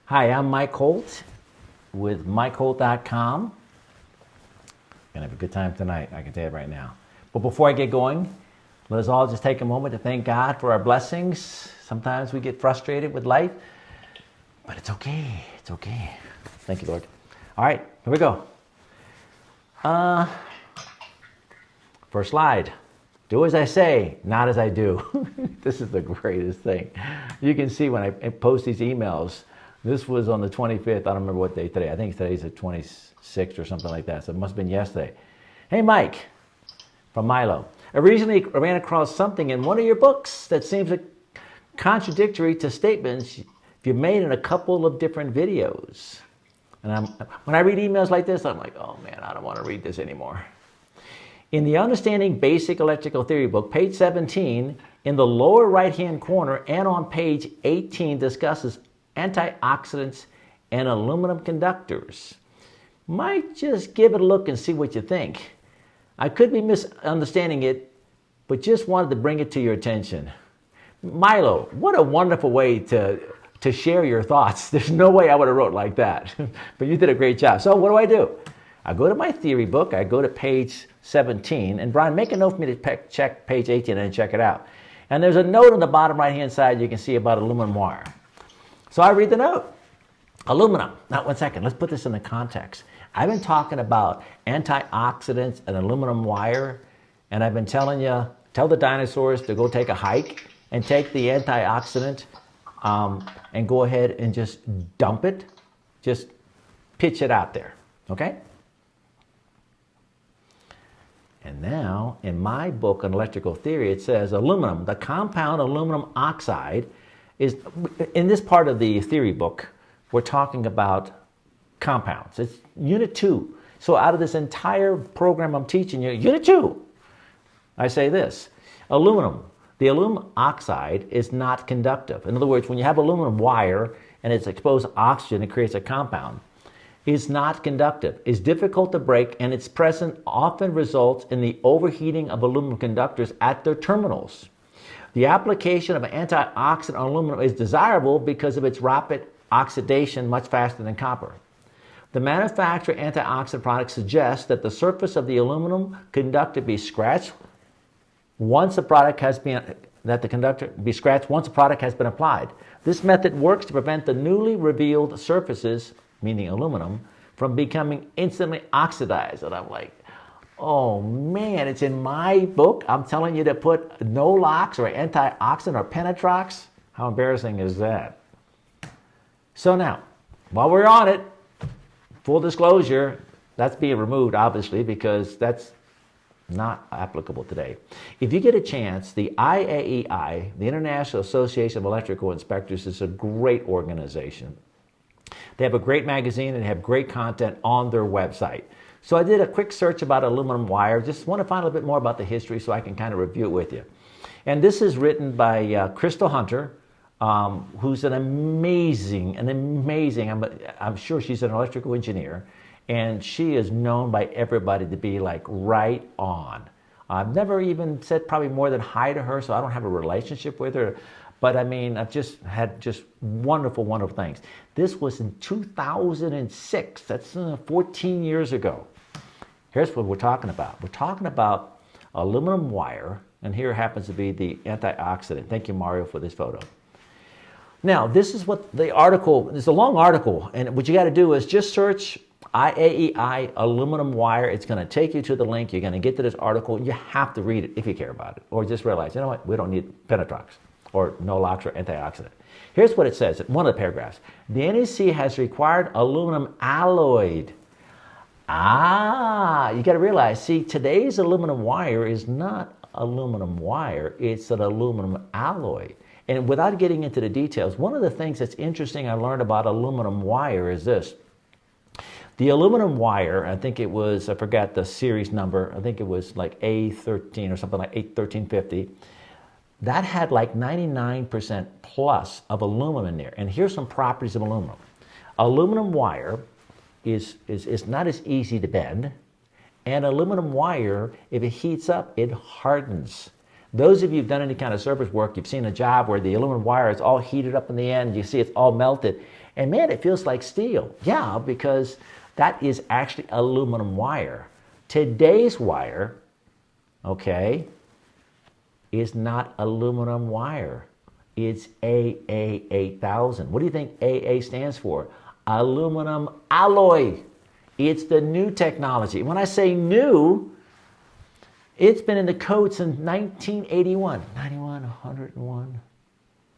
Hi, I'm Mike Holt with MikeHolt.com. Gonna have a good time tonight, I can tell you right now. But before I get going, let us all just take a moment to thank God for our blessings. Sometimes we get frustrated with life, but it's okay. It's okay. Thank you, Lord. All right, here we go. First slide. Do as I say, not as I do. This is the greatest thing. You can see when I post these emails, this was on the 25th. I don't remember what day today. I think today's the 26th or something like that. So it must have been yesterday. Hey, Mike, from Milo. I recently ran across something in one of your books that seems contradictory to statements you've made in a couple of different videos. And when I read emails like this, I'm like, oh man, I don't want to read this anymore. In the Understanding Basic Electrical Theory book, page 17, in the lower right-hand corner and on page 18 discusses antioxidants and aluminum conductors. Might just give it a look and see what you think. I could be misunderstanding it, but just wanted to bring it to your attention. Milo, what a wonderful way to share your thoughts. There's no way I would have wrote like that, but you did a great job. So what do? I go to my theory book, I go to page 17, and Brian, make a note for me to check page 18 and check it out. And there's a note on the bottom right-hand side you can see about aluminum wire. So I read the note. Aluminum. Now, 1 second. Let's put this in the context. I've been talking about antioxidants and aluminum wire, and I've been telling you, tell the dinosaurs to go take a hike and take the antioxidant and go ahead and just dump it. Just pitch it out there. Okay? And now, in my book on electrical theory, it says aluminum, the compound aluminum oxide, is, in this part of the theory book, we're talking about compounds. It's unit 2. So out of this entire program I'm teaching you, unit 2, I say this. Aluminum, the aluminum oxide is not conductive. In other words, when you have aluminum wire and it's exposed to oxygen, it creates a compound. Is not conductive, is difficult to break, and its presence often results in the overheating of aluminum conductors at their terminals. The application of antioxidant on aluminum is desirable because of its rapid oxidation much faster than copper. The manufacturer of antioxidant products suggests that the surface of the aluminum conductor be scratched once a product has been applied. This method works to prevent the newly revealed surfaces, meaning aluminum, from becoming instantly oxidized. And I'm like, oh man, it's in my book. I'm telling you to put no-lox or antioxidant or penetrox. How embarrassing is that? So now, while we're on it, full disclosure, that's being removed obviously because that's not applicable today. If you get a chance, the IAEI, the International Association of Electrical Inspectors, is a great organization. They have a great magazine and have great content on their website. So I did a quick search about aluminum wire. Just want to find a little bit more about the history so I can kind of review it with you. And this is written by Crystal Hunter, who's an amazing, I'm sure she's an electrical engineer, and she is known by everybody to be like right on. I've never even said probably more than hi to her, so I don't have a relationship with her. But I mean, I've just had just wonderful, wonderful things. This was in 2006. That's 14 years ago. Here's what we're talking about. We're talking about aluminum wire, and here happens to be the antioxidant. Thank you, Mario, for this photo. Now, this is what the article, it's a long article, and what you got to do is just search IAEI aluminum wire. It's going to take you to the link. You're going to get to this article. You have to read it if you care about it, or just realize, you know what, we don't need penetrox or no-lox or antioxidant. Here's what it says in one of the paragraphs. The NEC has required aluminum alloy. You got to realize, see, today's aluminum wire is not aluminum wire, it's an aluminum alloy. And without getting into the details, one of the things that's interesting I learned about aluminum wire is this. The aluminum wire, I think it was, I forgot the series number, I think it was like A13 or something like A1350. That had like 99% plus of aluminum in there. And here's some properties of aluminum. Aluminum wire is not as easy to bend. And aluminum wire, if it heats up, it hardens. Those of you who've done any kind of surface work, you've seen a job where the aluminum wire is all heated up in the end, you see it's all melted, and man, it feels like steel. Yeah, because that is actually aluminum wire. Today's wire, okay, is not aluminum wire. It's AA8000. What do you think AA stands for? Aluminum alloy. It's the new technology. When I say new, it's been in the code since 1981. 91, 101.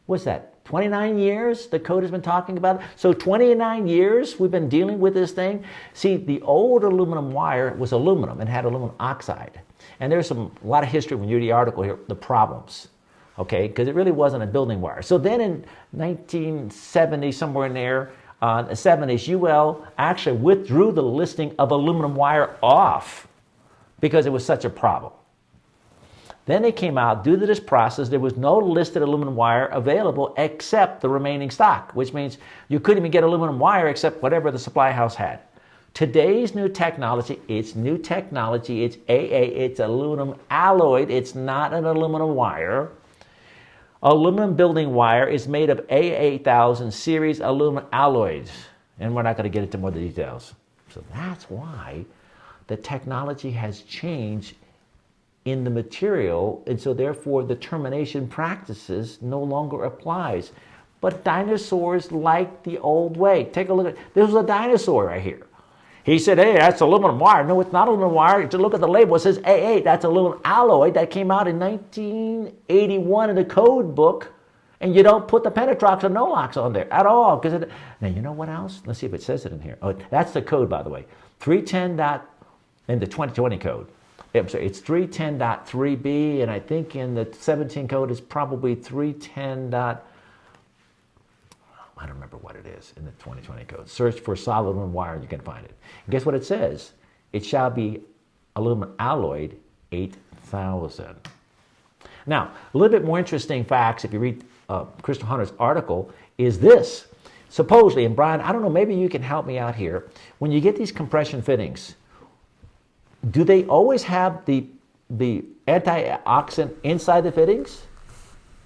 What's that? 29 years the code has been talking about it? So 29 years we've been dealing with this thing. See, the old aluminum wire was aluminum and had aluminum oxide. And there's a lot of history when you read the article here, the problems. Okay, because it really wasn't a building wire. So then in 1970, somewhere in there, the 70s, UL actually withdrew the listing of aluminum wire off because it was such a problem. Then they came out, due to this process, there was no listed aluminum wire available except the remaining stock, which means you couldn't even get aluminum wire except whatever the supply house had. Today's new technology, it's AA, it's aluminum alloyed, it's not an aluminum wire. Aluminum building wire is made of A8000 series aluminum alloys. And we're not going to get into more of the details. So that's why the technology has changed in the material, and so therefore the termination practices no longer applies. But dinosaurs like the old way. Take a look at, this was a dinosaur right here. He said, hey, that's aluminum wire. No, it's not aluminum wire. Just look at the label. It says A8. That's aluminum alloy. That came out in 1981 in the code book. And you don't put the Penetrox or Nolox on there at all. Now, you know what else? Let's see if it says it in here. Oh, that's the code, by the way. 310. In the 2020 code. I'm sorry, it's 310.3b. And I think in the 17 code is probably 310. I don't remember what it is in the 2020 code. Search for solid aluminum wire and you can find it. And guess what it says? It shall be aluminum alloyed 8000. Now, a little bit more interesting facts, if you read Crystal Hunter's article, is this. Supposedly, and Brian, I don't know, maybe you can help me out here. When you get these compression fittings, do they always have the antioxidant inside the fittings?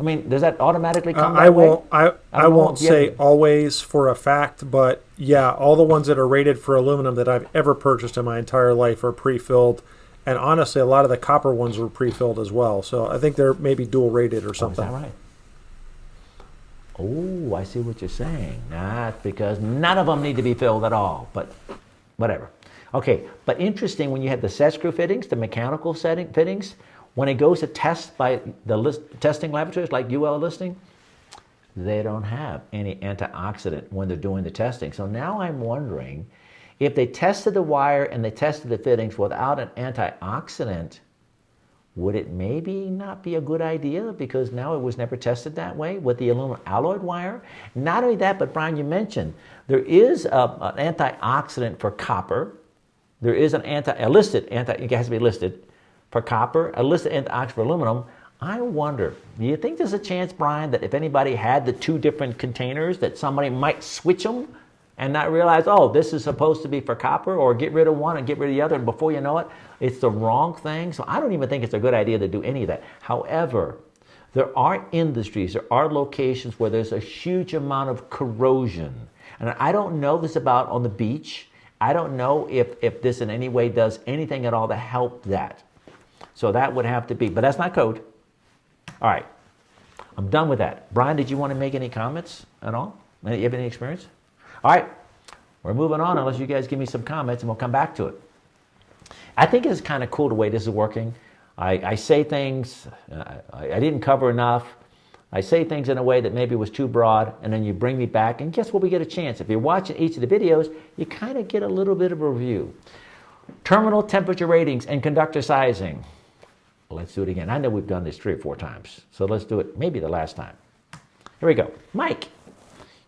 I mean, does that automatically come that way? I won't say always for a fact, but yeah, all the ones that are rated for aluminum that I've ever purchased in my entire life are pre-filled. And honestly, a lot of the copper ones were pre-filled as well. So I think they're maybe dual rated or something. Oh, is that right? Oh, I see what you're saying. That's because none of them need to be filled at all, but whatever. Okay, but interesting, when you have the set screw fittings, the mechanical fittings, when it goes to test by the testing laboratories like UL listing, they don't have any antioxidant when they're doing the testing. So now I'm wondering, if they tested the wire and they tested the fittings without an antioxidant, would it maybe not be a good idea because now it was never tested that way with the aluminum alloyed wire? Not only that, but Brian, you mentioned there is an antioxidant for copper. There is it has to be listed for copper, a listed antioxidant for aluminum. I wonder, do you think there's a chance, Brian, that if anybody had the two different containers, that somebody might switch them and not realize, oh, this is supposed to be for copper, or get rid of one and get rid of the other, and before you know it, it's the wrong thing? So I don't even think it's a good idea to do any of that. However, there are industries, there are locations where there's a huge amount of corrosion. And I don't know this about on the beach. I don't know if this in any way does anything at all to help that. So that would have to be, but that's not code. All right, I'm done with that. Brian, did you want to make any comments at all? You have any experience? All right, we're moving on unless you guys give me some comments and we'll come back to it. I think it's kind of cool the way this is working. I say things I didn't cover enough. I say things in a way that maybe was too broad, and then you bring me back, and guess what? We get a chance. If you're watching each of the videos, you kind of get a little bit of a review. Terminal temperature ratings and conductor sizing. Let's do it again. I know we've done this 3 or 4 times, so let's do it maybe the last time. Here we go. Mike,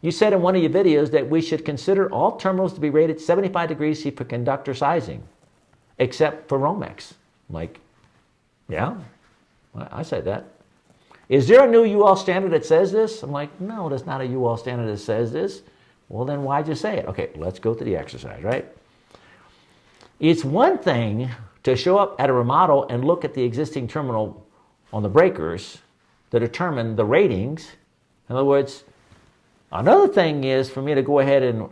you said in one of your videos that we should consider all terminals to be rated 75 degrees C for conductor sizing, except for Romex. Like, yeah, I said that. Is there a new UL standard that says this? I'm like, no, there's not a UL standard that says this. Well, then why'd you say it? Okay, let's go to the exercise, right? It's one thing to show up at a remodel and look at the existing terminal on the breakers to determine the ratings. In other words, another thing is for me to go ahead and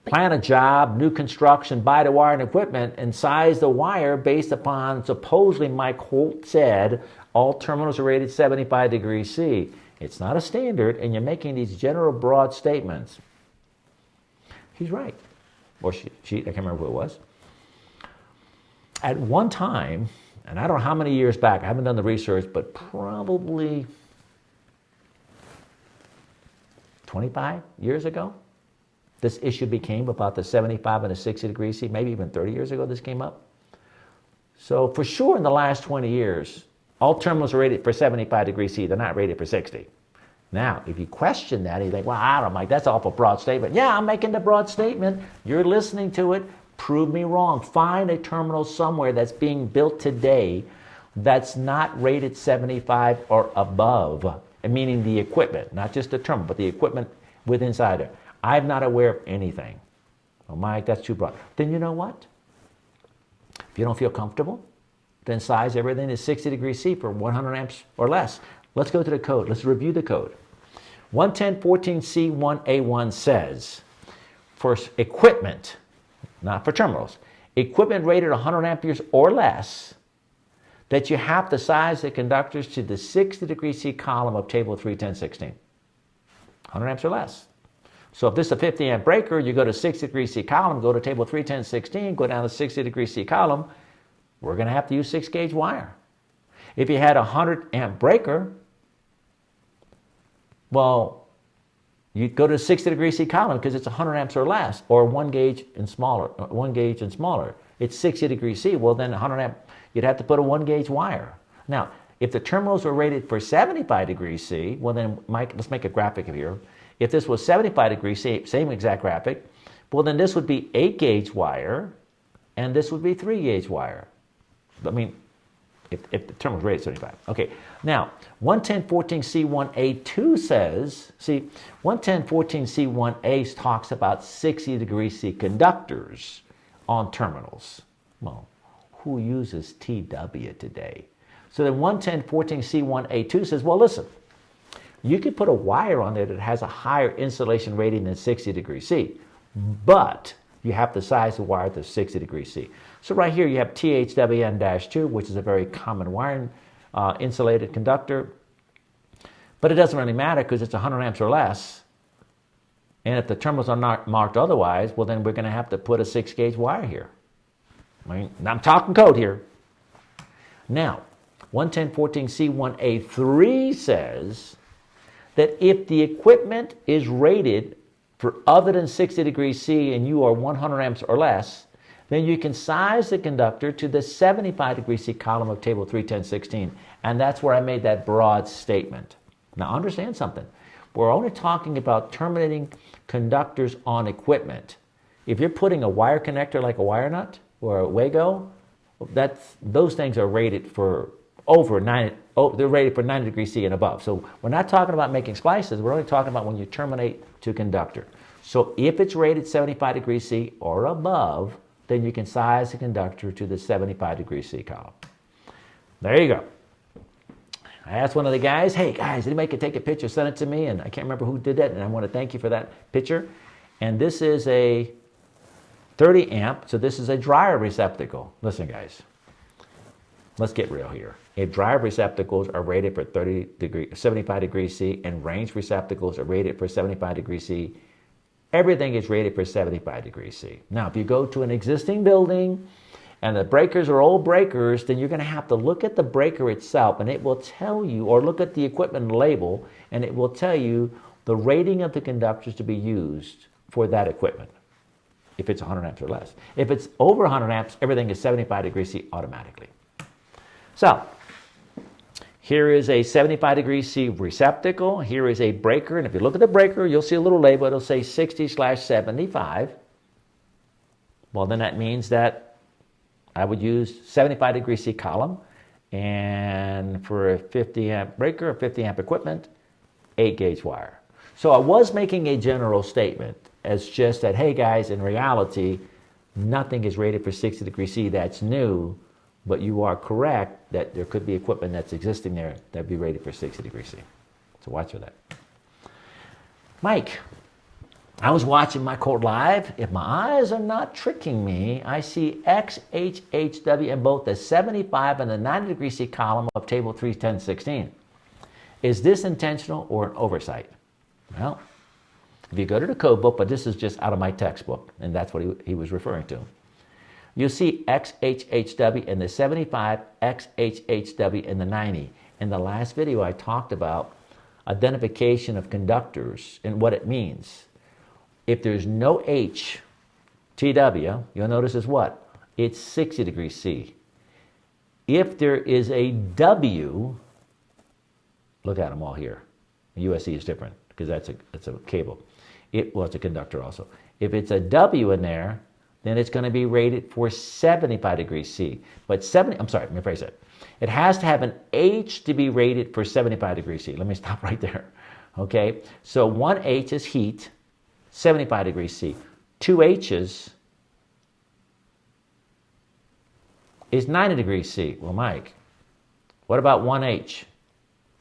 plan a job, new construction, buy the wire and equipment, and size the wire based upon, supposedly Mike Holt said, all terminals are rated 75 degrees C. It's not a standard, and you're making these general broad statements. He's right. Or she, I can't remember who it was. At one time, and I don't know how many years back, I haven't done the research, but probably 25 years ago, this issue became about the 75 and the 60 degrees C, maybe even 30 years ago this came up. So for sure in the last 20 years, all terminals are rated for 75 degrees C. They're not rated for 60. Now, if you question that, you think, well, I don't know, Mike, that's an awful broad statement. Yeah, I'm making the broad statement. You're listening to it. Prove me wrong. Find a terminal somewhere that's being built today that's not rated 75 or above, meaning the equipment, not just the terminal, but the equipment with inside it. I'm not aware of anything. Well, Mike, that's too broad. Then you know what? If you don't feel comfortable, then size everything to 60 degrees C for 100 amps or less. Let's go to the code. Let's review the code. 110.14C1A1 says, for equipment, not for terminals, equipment rated 100 amperes or less, that you have to size the conductors to the 60 degrees C column of table 31016. 100 amps or less. So if this is a 50 amp breaker, you go to 60 degrees C column, go to table 31016, go down to 60 degrees C column, we're going to have to use 6 gauge wire. If you had a 100 amp breaker, well, you'd go to 60 degrees C column because it's 100 amps or less, or 1 gauge and smaller. It's 60 degrees C. Well, then 100 amp, you'd have to put a 1 gauge wire. Now, if the terminals are rated for 75 degrees C, well then, Mike, let's make a graphic here. If this was 75 degrees C, same exact graphic, well then this would be 8 gauge wire, and this would be 3 gauge wire. I mean, if the terminal is rated 75. Okay, now 110.14C1A2 says, see, 110.14C1A talks about 60 degrees C conductors on terminals. Well, who uses TW today? So then 110.14C1A2 says, well, listen, you could put a wire on there that has a higher insulation rating than 60 degrees C, but you have to size the wire to 60 degrees C. So right here you have THWN-2, which is a very common wiring insulated conductor, but it doesn't really matter because it's 100 amps or less. And if the terminals are not marked otherwise, well then we're going to have to put a 6 gauge wire here. I mean, I'm talking code here. Now, 110.14C1A3 says that if the equipment is rated for other than 60 degrees C and you are 100 amps or less, then you can size the conductor to the 75 degrees C column of table 31016. And that's where I made that broad statement. Now understand something. We're only talking about terminating conductors on equipment. If you're putting a wire connector like a wire nut or a Wago, those things are rated for over 90, they're rated for 90 degrees C and above. So we're not talking about making splices, we're only talking about when you terminate to conductor. So if it's rated 75 degrees C or above, then you can size the conductor to the 75 degrees C column. There you go. I asked one of the guys, hey guys, anybody could take a picture, send it to me, and I can't remember who did that, and I want to thank you for that picture. And this is a 30 amp, so this is a dryer receptacle. Listen guys, let's get real here. If dryer receptacles are rated for 75 degrees C and range receptacles are rated for 75 degrees C, everything is rated for 75 degrees C. Now, if you go to an existing building and the breakers are old breakers, then you're going to have to look at the breaker itself and it will tell you, or look at the equipment label and it will tell you the rating of the conductors to be used for that equipment, if it's 100 amps or less. If it's over 100 amps, everything is 75 degrees C automatically. So, here is a 75 degrees C receptacle. Here is a breaker. And if you look at the breaker, you'll see a little label. It'll say 60/75. Well, then that means that I would use 75 degrees C column. And for a 50 amp breaker, 50 amp equipment, 8 gauge wire. So I was making a general statement as just that, hey guys, in reality, nothing is rated for 60 degrees C that's new. But you are correct that there could be equipment that's existing there that'd be rated for 60 degrees C. So watch for that. Mike, I was watching my quote live. If my eyes are not tricking me, I see XHHW in both the 75 and the 90 degree C column of table 31016. Is this intentional or an oversight? Well, if you go to the code book, but this is just out of my textbook, and that's what he was referring to. You'll see XHHW in the 75, XHHW in the 90. In the last video, I talked about identification of conductors and what it means. If there's no H, TW, you'll notice is what? It's 60 degrees C. If there is a W, look at them all here. USC is different because that's a cable. It's a conductor also. If it's a W in there, then it's going to be rated for 75 degrees C. But let me phrase it. It has to have an H to be rated for 75 degrees C. Let me stop right there. Okay? So one H is heat, 75 degrees C. Two H's is 90 degrees C. Well, Mike, what about one H?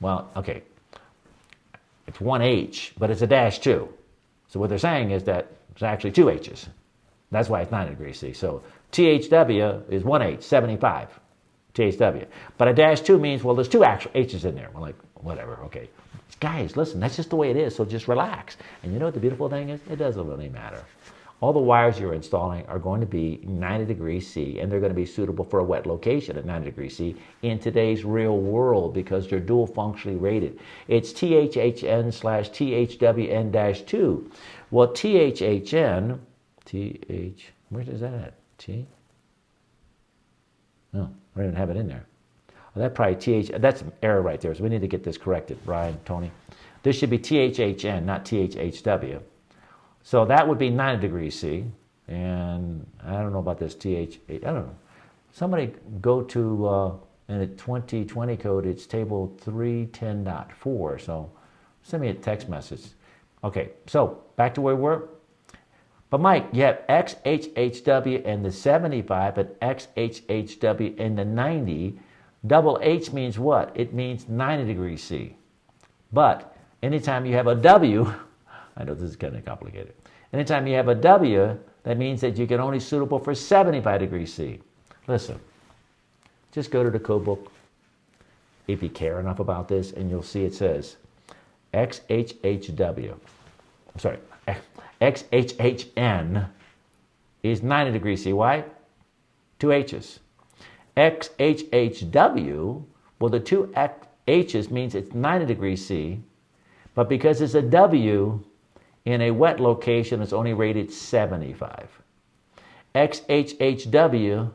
Well, okay. It's one H, but it's a dash 2. So what they're saying is that it's actually two H's. That's why it's 90 degrees C. So THW is 1H, 75, THW. But a dash 2 means, well, there's two actual H's in there. We're like, whatever, okay. Guys, listen, that's just the way it is, so just relax. And you know what the beautiful thing is? It doesn't really matter. All the wires you're installing are going to be 90 degrees C, and they're going to be suitable for a wet location at 90 degrees C in today's real world because they're dual functionally rated. It's THHN/THWN-2. Well, THHN, where is that at? T? No, I don't even have it in there. Well, that probably that's an error right there, so we need to get this corrected, Brian, Tony. This should be THHN, not THHW. So that would be 90 degrees C, and I don't know about this I don't know. Somebody go to, in the 2020 code, it's table 310.4, so send me a text message. Okay, so back to where we were. But Mike, you have XHHW in the 75 and XHHW in the 90. Double H means what? It means 90 degrees C. But anytime you have a W, I know this is kind of complicated. Anytime you have a W, that means that you can only suitable for 75 degrees C. Listen, just go to the code book if you care enough about this, and you'll see it says XHHN is 90 degrees C. Why? Two H's. XHHW, well, the two H's means it's 90 degrees C, but because it's a W, in a wet location, it's only rated 75. XHHW,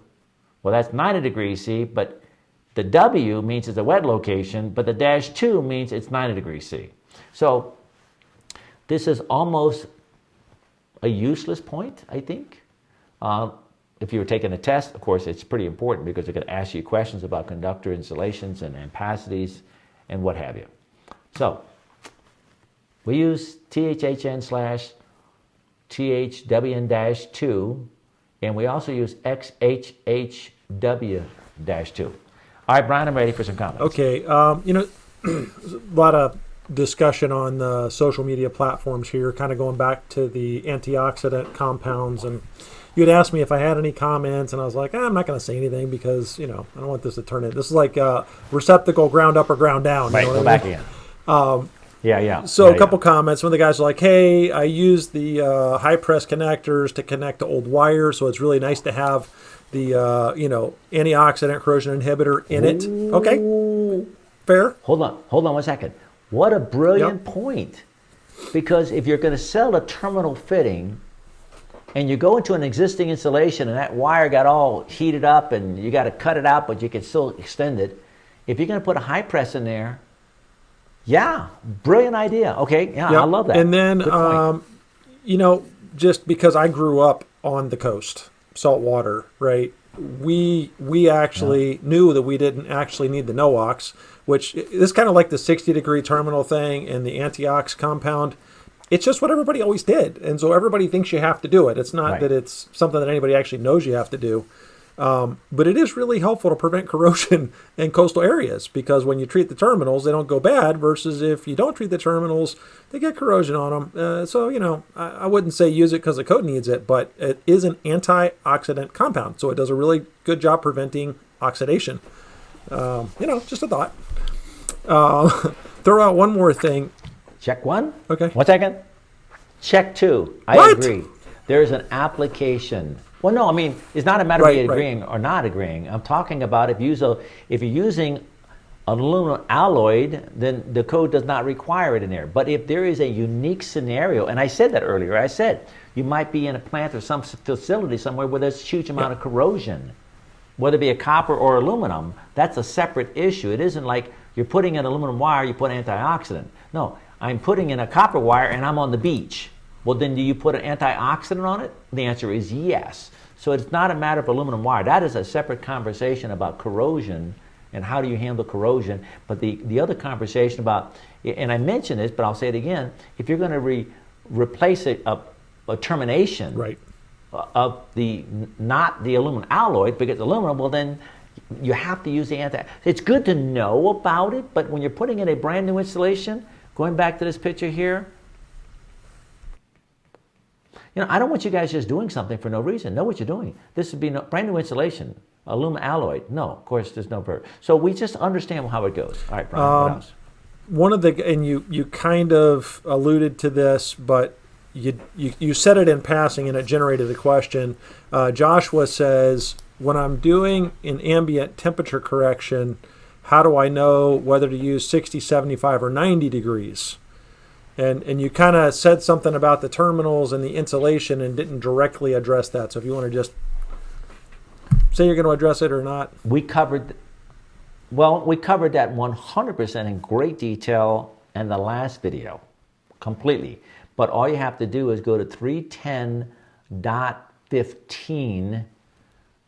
well, that's 90 degrees C, but the W means it's a wet location, but the dash 2 means it's 90 degrees C. So this is almost a useless point, I think. If you were taking a test, of course, it's pretty important because they're going to ask you questions about conductor insulations and ampacities and what have you. So we use THHN/THWN-2, and we also use XHHW-2. All right, Brian, I'm ready for some comments. Okay, a lot of discussion on the social media platforms here, kind of going back to the antioxidant compounds, and you'd asked me if I had any comments, and I was like, I'm not going to say anything because, I don't want this to turn in. This is like receptacle ground up or ground down. Right, go back again. Yeah. So a couple comments. One of the guys are like, hey, I use the high press connectors to connect to old wires, so it's really nice to have the antioxidant corrosion inhibitor in it. Okay, fair. Hold on 1 second. What a brilliant point. Because if you're going to sell a terminal fitting and you go into an existing installation and that wire got all heated up and you got to cut it out, but you can still extend it, if you're going to put a high press in there, brilliant idea. Okay, I love that. And then, just because I grew up on the coast, saltwater, right? We actually knew that we didn't actually need the NOx, which is kind of like the 60-degree terminal thing and the antiox compound. It's just what everybody always did, and so everybody thinks you have to do it. It's not that it's something that anybody actually knows you have to do. But it is really helpful to prevent corrosion in coastal areas, because when you treat the terminals, they don't go bad, versus if you don't treat the terminals, they get corrosion on them. So, I wouldn't say use it because the coat needs it, but it is an antioxidant compound. So it does a really good job preventing oxidation. Just a thought. Throw out one more thing. Check one. Okay. 1 second. Check two. I agree. There's an application. Well, no, I mean, it's not a matter of you agreeing or not agreeing. I'm talking about if you're using aluminum alloy, then the code does not require it in there. But if there is a unique scenario, and I said that earlier, I said you might be in a plant or some facility somewhere where there's a huge amount of corrosion, whether it be a copper or aluminum, that's a separate issue. It isn't like you're putting in aluminum wire, you put antioxidant. No, I'm putting in a copper wire and I'm on the beach. Well, then do you put an antioxidant on it? The answer is yes. So it's not a matter of aluminum wire. That is a separate conversation about corrosion and how do you handle corrosion. But the other conversation about, and I mentioned this, but I'll say it again, if you're going to replace a termination of not the aluminum alloy, because aluminum, well then you have to use the It's good to know about it, but when you're putting in a brand new installation, going back to this picture here, I don't want you guys just doing something for no reason. Know what you're doing. This would be brand new installation, aluminum alloy. No, of course, there's no verb. So we just understand how it goes. All right, Brian, what else? One of the, and you kind of alluded to this, but you said it in passing and it generated the question. Joshua says, when I'm doing an ambient temperature correction, how do I know whether to use 60, 75, or 90 degrees? And you kind of said something about the terminals and the insulation and didn't directly address that. So if you want to just say you're going to address it or not. We covered that 100% in great detail in the last video, completely. But all you have to do is go to 310.15.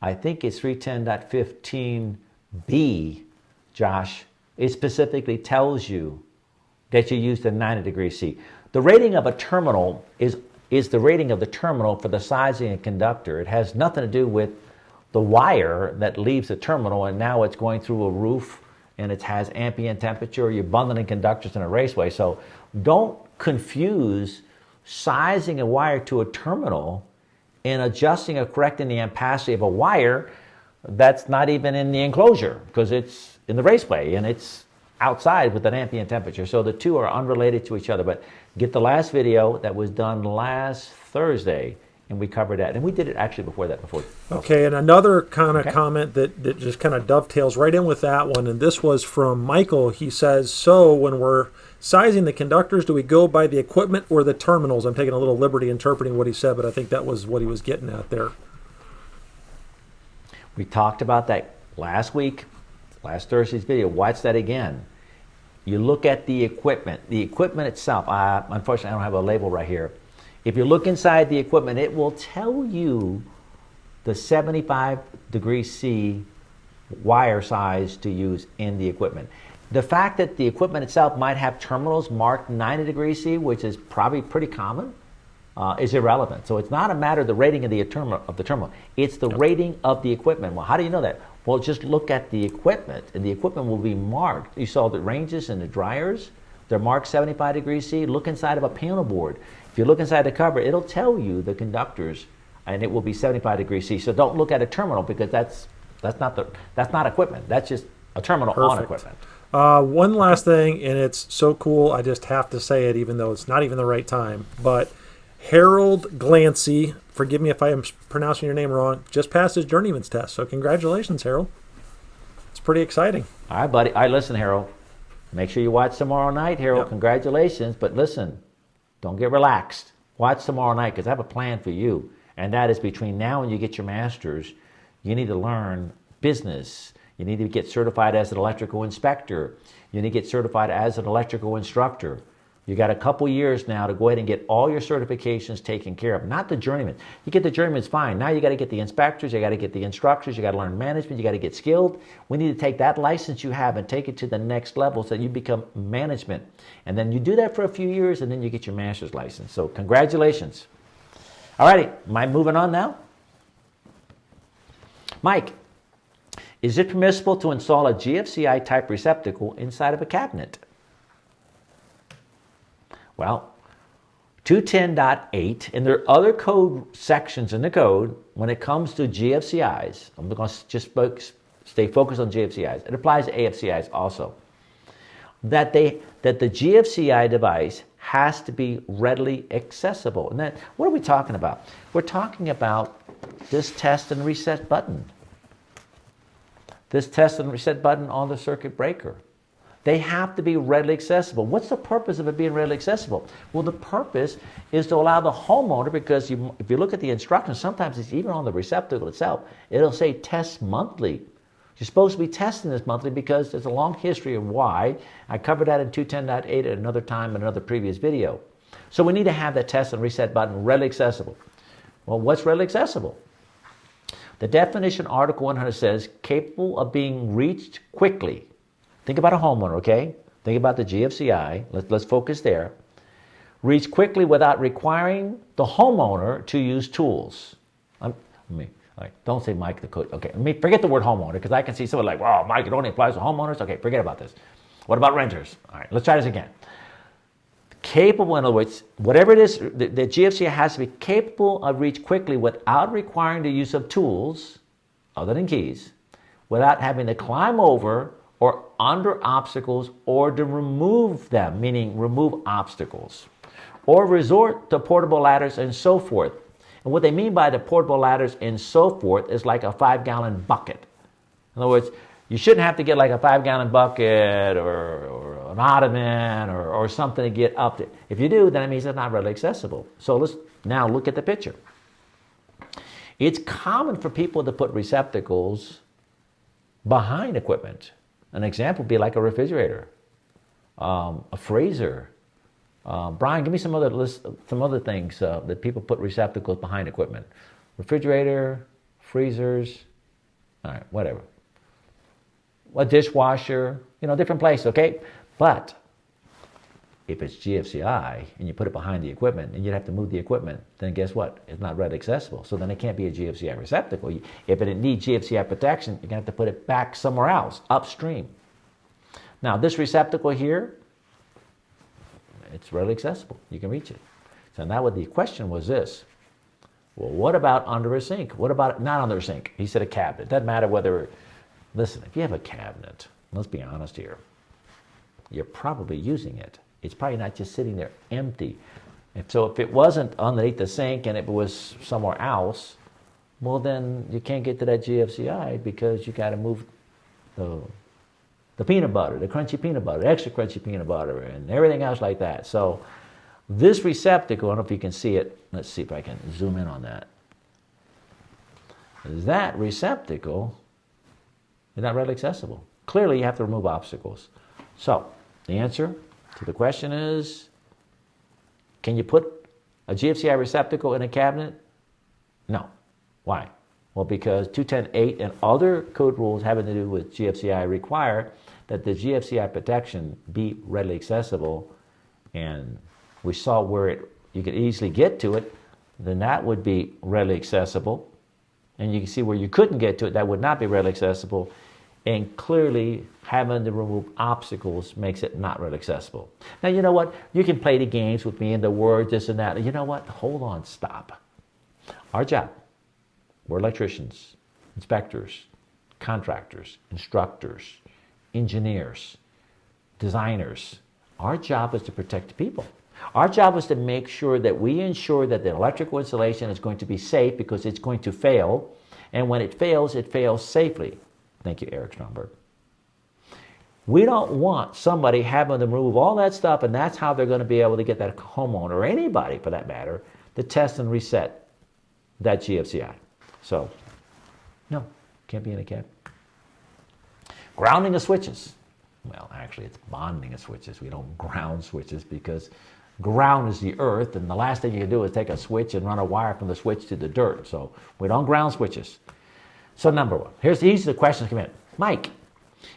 I think it's 310.15b, Josh. It specifically tells you that you use the 90 degrees C. The rating of a terminal is the rating of the terminal for the sizing of a conductor. It has nothing to do with the wire that leaves the terminal and now it's going through a roof and it has ambient temperature. You're bundling conductors in a raceway. So don't confuse sizing a wire to a terminal and adjusting or correcting the ampacity of a wire that's not even in the enclosure because it's in the raceway and it's outside with an ambient temperature. So the two are unrelated to each other. But get the last video that was done last Thursday, and we covered that. And we did it actually before that. Okay, and another kind of comment that just kind of dovetails right in with that one, and this was from Michael. He says, so when we're sizing the conductors, do we go by the equipment or the terminals? I'm taking a little liberty interpreting what he said, but I think that was what he was getting at there. We talked about that last week. Last Thursday's video, watch that again. You look at the equipment itself. Unfortunately, I don't have a label right here. If you look inside the equipment, it will tell you the 75 degrees C wire size to use in the equipment. The fact that the equipment itself might have terminals marked 90 degrees C, which is probably pretty common, is irrelevant. So it's not a matter of the rating of the terminal. It's the rating of the equipment. Well, how do you know that? Well, just look at the equipment, and the equipment will be marked. You saw the ranges and the dryers. They're marked 75 degrees C. Look inside of a panel board. If you look inside the cover, it'll tell you the conductors, and it will be 75 degrees C. So don't look at a terminal because that's not equipment. That's just a terminal on equipment. One last thing, and it's so cool, I just have to say it even though it's not even the right time, but Harold Glancy, forgive me if I am pronouncing your name wrong, just passed his journeyman's test. So congratulations, Harold. It's pretty exciting. All right, buddy. All right, listen, Harold. Make sure you watch tomorrow night, Harold. Yep. Congratulations. But listen, don't get relaxed. Watch tomorrow night because I have a plan for you. And that is between now and you get your master's, you need to learn business. You need to get certified as an electrical inspector. You need to get certified as an electrical instructor. You got a couple years now to go ahead and get all your certifications taken care of. Not the journeyman. You get the journeyman's fine. Now you got to get the inspectors. You got to get the instructors. You got to learn management. You got to get skilled. We need to take that license you have and take it to the next level so that you become management. And then you do that for a few years and then you get your master's license. So congratulations. All righty. Am I moving on now? Mike, is it permissible to install a GFCI type receptacle inside of a cabinet? Well, 210.8, and there are other code sections in the code when it comes to GFCIs. I'm going to just stay focused on GFCIs. It applies to AFCIs also. That the GFCI device has to be readily accessible. And then, what are we talking about? We're talking about this test and reset button. This test and reset button on the circuit breaker. They have to be readily accessible. What's the purpose of it being readily accessible? Well, the purpose is to allow the homeowner, because if you look at the instructions, sometimes it's even on the receptacle itself, it'll say test monthly. You're supposed to be testing this monthly because there's a long history of why. I covered that in 210.8 at another time in another previous video. So we need to have that test and reset button readily accessible. Well, what's readily accessible? The definition, Article 100 says, capable of being reached quickly. Think about a homeowner, okay? Think about the GFCI. Let's focus there. Reach quickly without requiring the homeowner to use tools. Don't say Mike the coach. Okay, forget the word homeowner, because I can see someone like, wow, Mike, it only applies to homeowners. Okay, forget about this. What about renters? All right, let's try this again. Capable, in other words, whatever it is, the GFCI has to be capable of reach quickly without requiring the use of tools, other than keys, without having to climb over or under obstacles or to remove them, meaning remove obstacles, or resort to portable ladders and so forth. And what they mean by the portable ladders and so forth is like a 5-gallon bucket. In other words, you shouldn't have to get like a 5-gallon bucket or an ottoman or something to get up there. If you do, then it means it's not readily accessible. So let's now look at the picture. It's common for people to put receptacles behind equipment. An example would be like a refrigerator, a freezer. Brian, give me some other things that people put receptacles behind equipment. Refrigerator, freezers, all right, whatever. A dishwasher, different places, okay? But if it's GFCI and you put it behind the equipment and you'd have to move the equipment, then guess what? It's not readily accessible. So then it can't be a GFCI receptacle. If it needs GFCI protection, you're going to have to put it back somewhere else, upstream. Now, this receptacle here, it's readily accessible. You can reach it. So now the question was this. Well, what about under a sink? What about not under a sink? He said a cabinet. It doesn't matter whether, listen, if you have a cabinet, let's be honest here, you're probably using it. It's probably not just sitting there empty. So if it wasn't underneath the sink and it was somewhere else, well then you can't get to that GFCI because you got to move the peanut butter, the crunchy peanut butter, extra crunchy peanut butter, and everything else like that. So this receptacle, I don't know if you can see it. Let's see if I can zoom in on that. That receptacle is not readily accessible. Clearly, you have to remove obstacles. So the answer to the question is, can you put a GFCI receptacle in a cabinet? No. Why? Well, because 210.8 and other code rules having to do with GFCI require that the GFCI protection be readily accessible, and we saw where you could easily get to it, then that would be readily accessible. And you can see where you couldn't get to it, that would not be readily accessible. And clearly, having to remove obstacles makes it not readily accessible. Now, you know what? You can play the games with me and the words, this and that. You know what? Hold on, stop. Our job, we're electricians, inspectors, contractors, instructors, engineers, designers. Our job is to protect the people. Our job is to make sure that we ensure that the electrical installation is going to be safe because it's going to fail. And when it fails safely. Thank you, Eric Stromberg. We don't want somebody having to remove all that stuff, and that's how they're going to be able to get that homeowner, or anybody for that matter, to test and reset that GFCI. So, no, can't be in a cab. Grounding of switches. Well, actually, it's bonding of switches. We don't ground switches because ground is the earth, and the last thing you can do is take a switch and run a wire from the switch to the dirt. So we don't ground switches. So number one, here's the questions come in. Mike,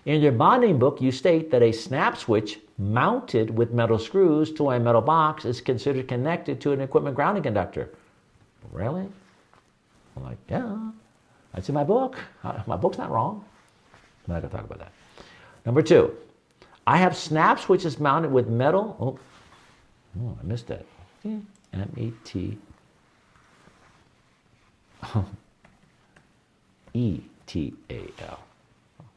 in your bonding book, you state that a snap switch mounted with metal screws to a metal box is considered connected to an equipment grounding conductor. Really? I'm like, yeah. That's in my book. My book's not wrong. I'm not going to talk about that. Number 2, I have snap switches mounted with metal. Oh, I missed that. M-E-T. E-T-A-L.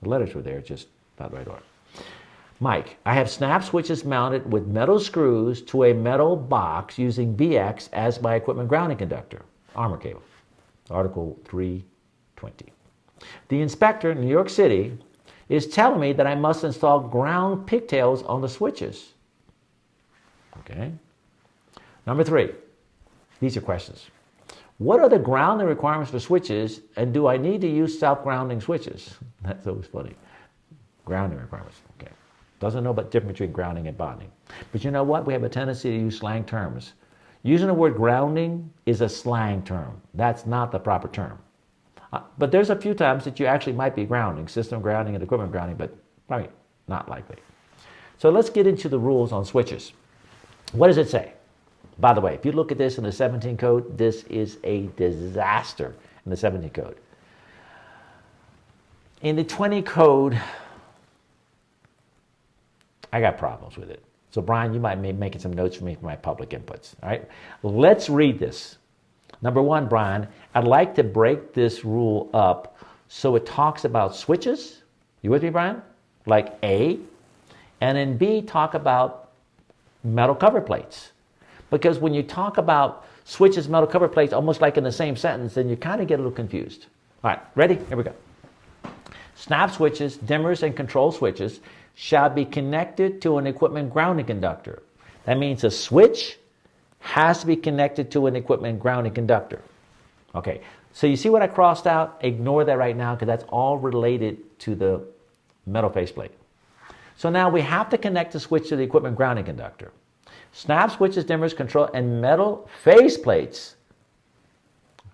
The letters were there, just not the right order. Mike, I have snap switches mounted with metal screws to a metal box using BX as my equipment grounding conductor. Armor cable. Article 320. The inspector in New York City is telling me that I must install ground pigtails on the switches. Okay. Number 3. These are questions. What are the grounding requirements for switches, and do I need to use self-grounding switches? That's always funny. Grounding requirements. Okay. Doesn't know about the difference between grounding and bonding. But you know what? We have a tendency to use slang terms. Using the word grounding is a slang term. That's not the proper term. But there's a few times that you actually might be grounding, system grounding and equipment grounding, but probably not likely. So let's get into the rules on switches. What does it say? By the way, if you look at this in the 17 code, this is a disaster in the 17 code. In the 20 code, I got problems with it. So Brian, you might be making some notes for me for my public inputs. All right, let's read this. Number 1, Brian, I'd like to break this rule up so it talks about switches. You with me, Brian? Like A. And then B, talk about metal cover plates. Because when you talk about switches, metal cover plates, almost like in the same sentence, then you kind of get a little confused. All right, ready? Here we go. Snap switches, dimmers, and control switches shall be connected to an equipment grounding conductor. That means a switch has to be connected to an equipment grounding conductor. Okay, so you see what I crossed out? Ignore that right now because that's all related to the metal faceplate. So now we have to connect the switch to the equipment grounding conductor. Snap switches, dimmers, control, and metal faceplates,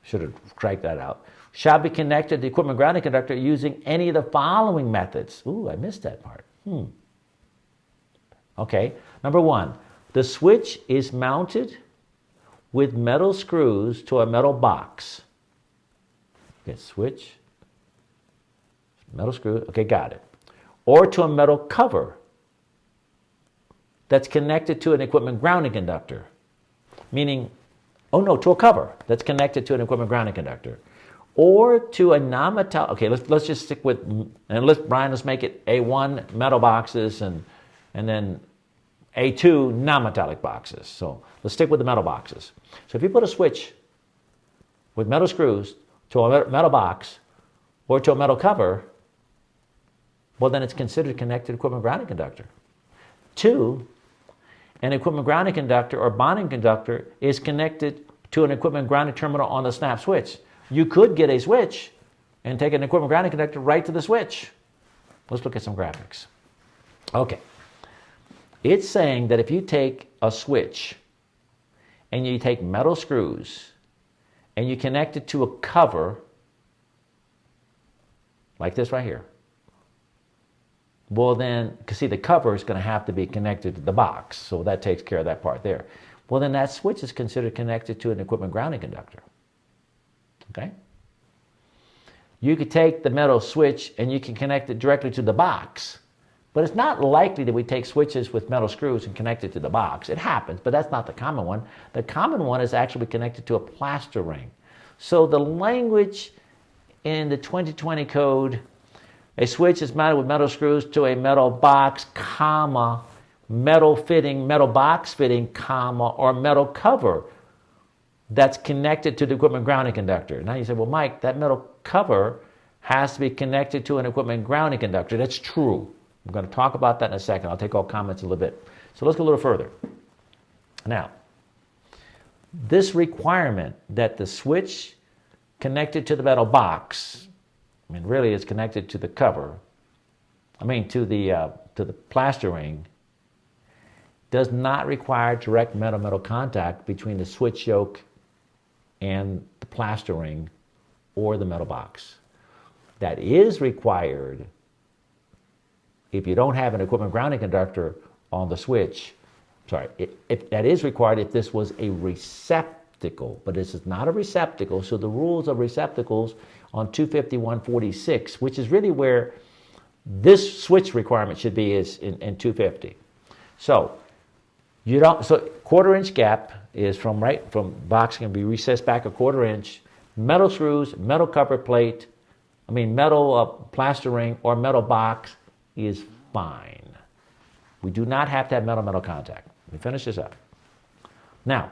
should have striked that out, shall be connected to the equipment grounding conductor using any of the following methods. Ooh, I missed that part. Okay, number 1, the switch is mounted with metal screws to a metal box. Okay, switch, metal screw, okay, got it. Or to a metal cover that's connected to an equipment grounding conductor. Meaning, to a cover that's connected to an equipment grounding conductor. Or to a non-metallic, okay, let's just stick with, and let's make it A1 metal boxes and then A2 non-metallic boxes. So let's stick with the metal boxes. So if you put a switch with metal screws to a metal box or to a metal cover, well then it's considered connected equipment grounding conductor. 2, an equipment grounding conductor or bonding conductor is connected to an equipment grounding terminal on the snap switch. You could get a switch and take an equipment grounding conductor right to the switch. Let's look at some graphics. Okay. It's saying that if you take a switch and you take metal screws and you connect it to a cover, like this right here, well then, because see the cover is going to have to be connected to the box, so that takes care of that part there. Well then that switch is considered connected to an equipment grounding conductor. Okay? You could take the metal switch and you can connect it directly to the box. But it's not likely that we take switches with metal screws and connect it to the box. It happens, but that's not the common one. The common one is actually connected to a plaster ring. So the language in the 2020 code, a switch is mounted with metal screws to a metal box, comma, metal fitting, metal box fitting, comma, or metal cover that's connected to the equipment grounding conductor. Now you say, well, Mike, that metal cover has to be connected to an equipment grounding conductor. That's true. I'm going to talk about that in a second. I'll take all comments a little bit. So let's go a little further. Now, this requirement that the switch connected to the metal box, really it's connected to the cover, to the plaster ring, does not require direct metal-metal contact between the switch yoke and the plaster ring or the metal box. That is required if you don't have an equipment grounding conductor on the switch. That is required if this was a receptacle receptacle, but this is not a receptacle. So the rules of receptacles on 250-146, which is really where this switch requirement should be, is in 250. So quarter-inch gap is from box can be recessed back a quarter-inch. Metal screws, metal cover plate, metal plaster ring or metal box is fine. We do not have to have metal contact. Let me finish this up. Now,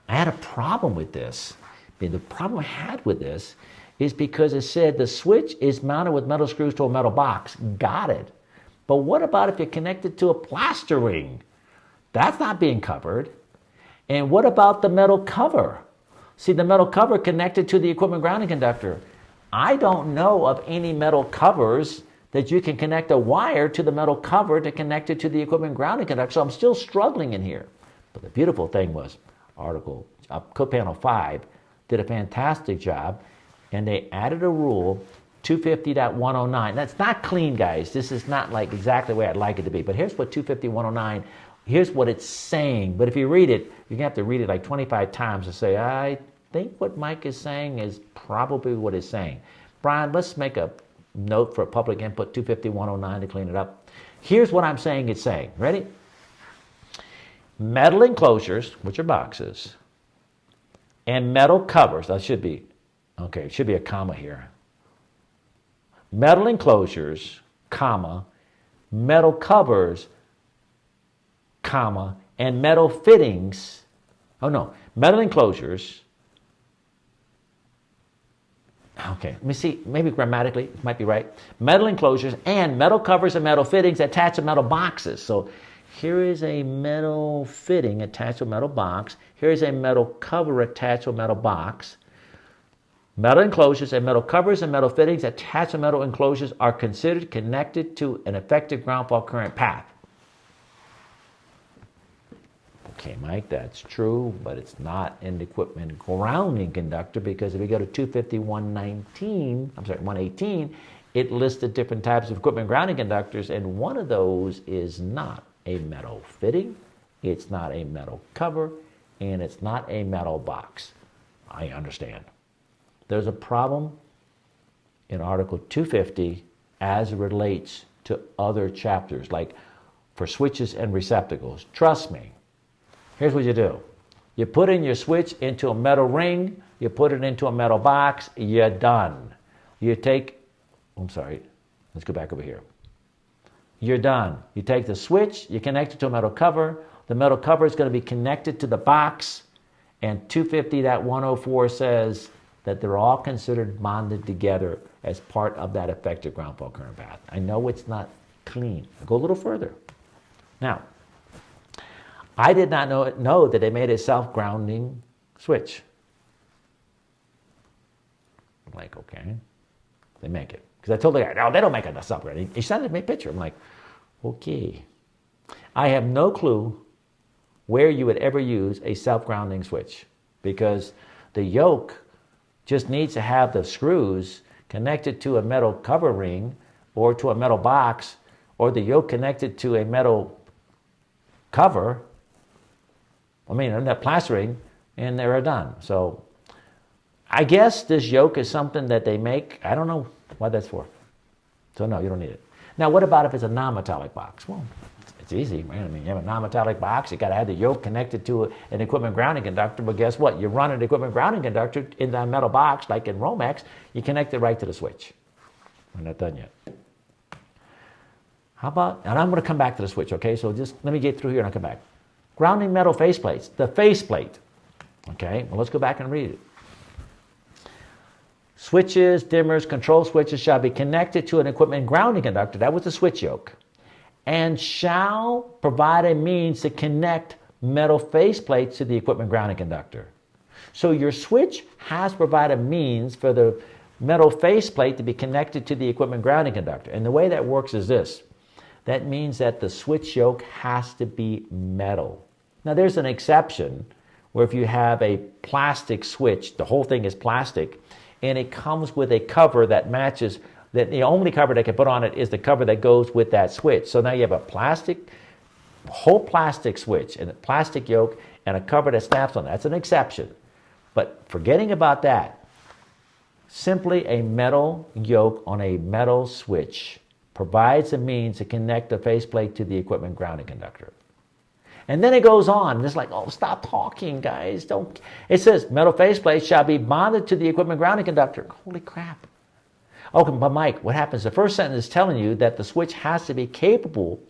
I had a problem with this. The problem I had with this is because it said the switch is mounted with metal screws to a metal box. Got it. But what about if you connect it to a plaster ring? That's not being covered. And what about the metal cover? See, the metal cover connected to the equipment grounding conductor. I don't know of any metal covers that you can connect a wire to the metal cover to connect it to the equipment grounding conductor. So I'm still struggling in here. But the beautiful thing was Code Panel 5 did a fantastic job, and they added a rule, 250.109. That's not clean, guys. This is not like exactly the way I'd like it to be. But here's what 250.109, here's what it's saying. But if you read it, you're going to have to read it like 25 times to say, I think what Mike is saying is probably what it's saying. Brian, let's make a note for public input 250.109 to clean it up. Here's what I'm saying it's saying. Ready? Metal enclosures, which are boxes, and metal covers. That should be, okay, it should be a comma here. Metal enclosures, comma, metal covers, comma, and metal fittings. Oh no, metal enclosures. Okay, let me see, maybe grammatically, it might be right. Metal enclosures and metal covers and metal fittings attached to metal boxes. So here is a metal fitting attached to a metal box. Here is a metal cover attached to a metal box. Metal enclosures and metal covers and metal fittings attached to metal enclosures are considered connected to an effective ground fault current path. Okay, Mike, that's true, but it's not in the equipment grounding conductor, because if you go to 118, it lists the different types of equipment grounding conductors, and one of those is not a metal fitting, it's not a metal cover, and it's not a metal box. I understand. There's a problem in Article 250 as it relates to other chapters, like for switches and receptacles. Trust me. Here's what you do. You put in your switch into a metal ring, you put it into a metal box, you're done. Let's go back over here. You're done. You take the switch, you connect it to a metal cover, the metal cover is going to be connected to the box, and 250.104 says that they're all considered bonded together as part of that effective ground fault current path. I know it's not clean. I'll go a little further. Now, I did not know that they made a self-grounding switch. I'm like, okay, they make it. Because I told the guy, no, they don't make a self-grounding. He sent me a picture. I'm like, okay. I have no clue where you would ever use a self-grounding switch, because the yoke just needs to have the screws connected to a metal cover ring or to a metal box, or the yoke connected to a metal cover, that plastering, and they're done. So I guess this yoke is something that they make. I don't know what that's for. So no, you don't need it. Now, what about if it's a non-metallic box? Well, it's easy, right? You have a non-metallic box, you got to have the yoke connected to an equipment grounding conductor, but guess what? You run an equipment grounding conductor in that metal box, like in Romex, you connect it right to the switch. We're not done yet. How about, and I'm going to come back to the switch, okay? So just let me get through here and I'll come back. Grounding metal faceplates, the faceplate. Okay, well, let's go back and read it. Switches, dimmers, control switches shall be connected to an equipment grounding conductor, that was the switch yoke, and shall provide a means to connect metal faceplates to the equipment grounding conductor. So your switch has provided a means for the metal faceplate to be connected to the equipment grounding conductor. And the way that works is this. That means that the switch yoke has to be metal. Now, there's an exception where if you have a plastic switch, the whole thing is plastic, and it comes with a cover that matches, that the only cover they can put on it is the cover that goes with that switch. So now you have a whole plastic switch and a plastic yoke, and a cover that snaps on. That's an exception. But forgetting about that, simply a metal yoke on a metal switch provides a means to connect the faceplate to the equipment grounding conductor. And then it goes on. It's like, oh, stop talking, guys. Don't. It says metal faceplate shall be bonded to the equipment grounding conductor. Holy crap. Okay, but Mike, what happens? The first sentence is telling you that the switch has to be capable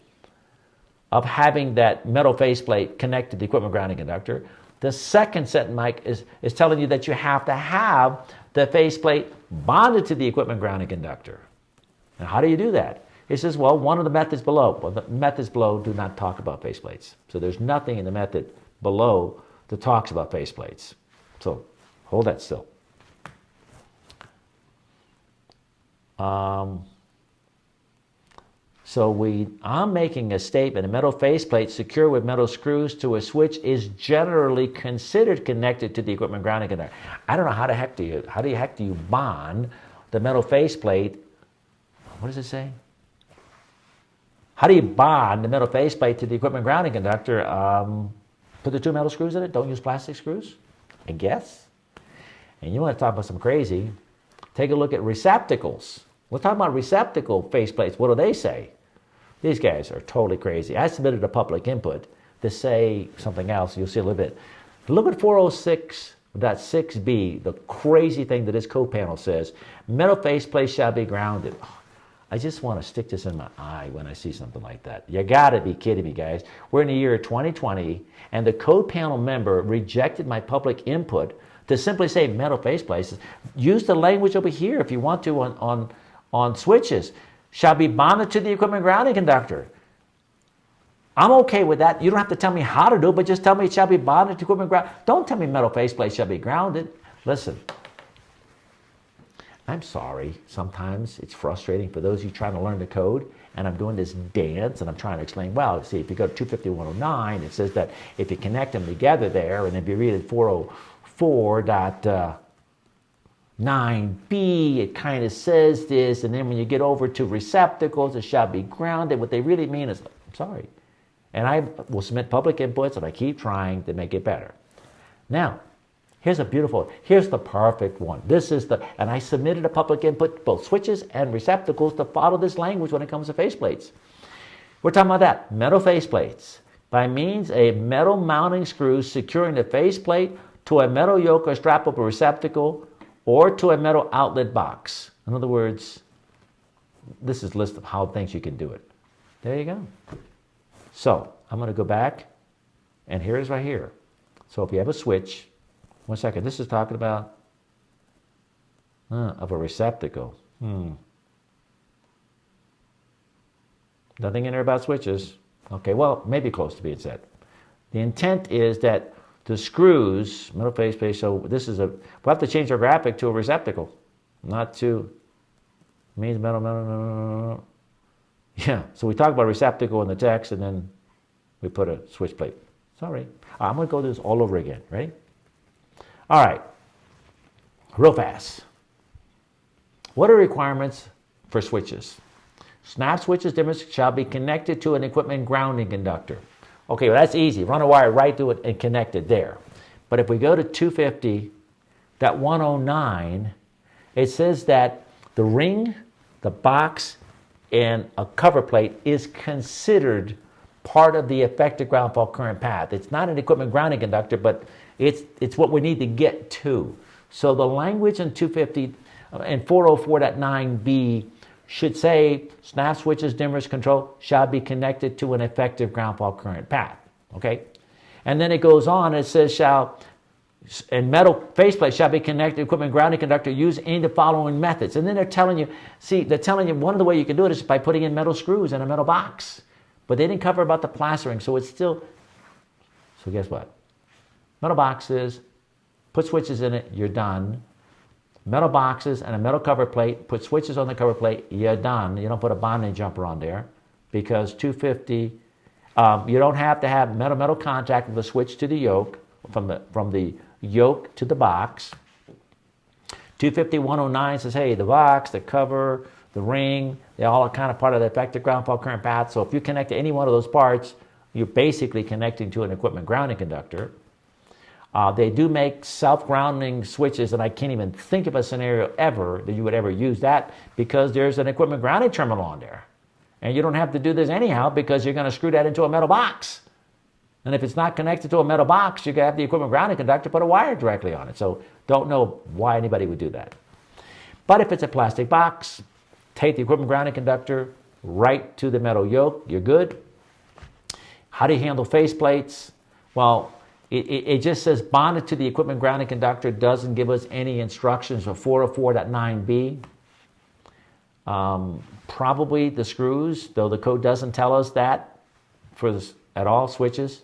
of having that metal faceplate connected to the equipment grounding conductor. The second sentence, Mike, is telling you that you have to have the faceplate bonded to the equipment grounding conductor. Now, how do you do that? It says, well, one of the methods below. Well, the methods below do not talk about faceplates. So there's nothing in the method below that talks about faceplates. So hold that still. I'm making a statement. A metal faceplate secured with metal screws to a switch is generally considered connected to the equipment grounding conductor. I don't know how the heck do you bond the metal faceplate? What does it say? How do you bond the metal faceplate to the equipment grounding conductor? Put the two metal screws in it? Don't use plastic screws? I guess. And you want to talk about some crazy? Take a look at receptacles. We're talking about receptacle faceplates. What do they say? These guys are totally crazy. I submitted a public input to say something else. You'll see a little bit. Look at 406.6b, the crazy thing that this code panel says. Metal faceplate shall be grounded. I just want to stick this in my eye when I see something like that. You got to be kidding me, guys. We're in the year 2020, and the code panel member rejected my public input to simply say metal faceplates. Use the language over here if you want to on switches. Shall be bonded to the equipment grounding conductor. I'm okay with that. You don't have to tell me how to do it, but just tell me it shall be bonded to equipment ground. Don't tell me metal faceplate shall be grounded. Listen. I'm sorry, sometimes it's frustrating for those of you trying to learn the code, and I'm doing this dance, and I'm trying to explain, well, see, if you go to 25109, it says that if you connect them together there, and if you read it 404.9b, it kind of says this, and then when you get over to receptacles, it shall be grounded. What they really mean is, I'm sorry. And I will submit public inputs, and I keep trying to make it better. Now, here's the perfect one. And I submitted a public input, both switches and receptacles, to follow this language when it comes to faceplates. We're talking about that, metal faceplates. By means of metal mounting screws securing the faceplate to a metal yoke or strap up a receptacle or to a metal outlet box. In other words, this is a list of how things you can do it. There you go. So I'm going to go back, and here it is right here. So if you have a switch, one second, this is talking about of a receptacle. Nothing in there about switches. Okay, well, maybe close to being said. The intent is that the screws, metal faceplate, so this is we'll have to change our graphic to a receptacle, not to, means metal. Yeah, so we talk about receptacle in the text, and then we put a switch plate. Sorry. I'm going to go through this all over again. Ready? All right, real fast. What are requirements for switches? Snap switches dimmers shall be connected to an equipment grounding conductor. Okay, well that's easy. Run a wire right through it and connect it there. But if we go to 250.109, it says that the ring, the box, and a cover plate is considered part of the effective ground fault current path. It's not an equipment grounding conductor, but it's what we need to get to. So the language in 250 and 404.9b should say snap switches, dimmers, control shall be connected to an effective ground fault current path. Okay? And then it goes on, it says metal faceplate shall be connected to equipment grounding conductor using any of the following methods. And then they're telling you one of the ways you can do it is by putting in metal screws in a metal box. But they didn't cover about the plastering, so it's still, so guess what? Metal boxes, put switches in it, you're done. Metal boxes and a metal cover plate, put switches on the cover plate, you're done. You don't put a bonding jumper on there because 250, you don't have to have metal contact with the switch to the yoke, from the yoke to the box. 250.109 says, hey, the box, the cover, the ring, they all are kind of part of the effective ground fault current path. So if you connect to any one of those parts, you're basically connecting to an equipment grounding conductor. They do make self-grounding switches, and I can't even think of a scenario ever that you would ever use that, because there's an equipment grounding terminal on there. And you don't have to do this anyhow, because you're going to screw that into a metal box. And if it's not connected to a metal box, you can have the equipment grounding conductor put a wire directly on it. So don't know why anybody would do that. But if it's a plastic box, take the equipment grounding conductor right to the metal yoke, you're good. How do you handle faceplates? Well, it just says bonded to the equipment grounding conductor. Doesn't give us any instructions for 404.9b. Probably the screws, though the code doesn't tell us that at all, switches.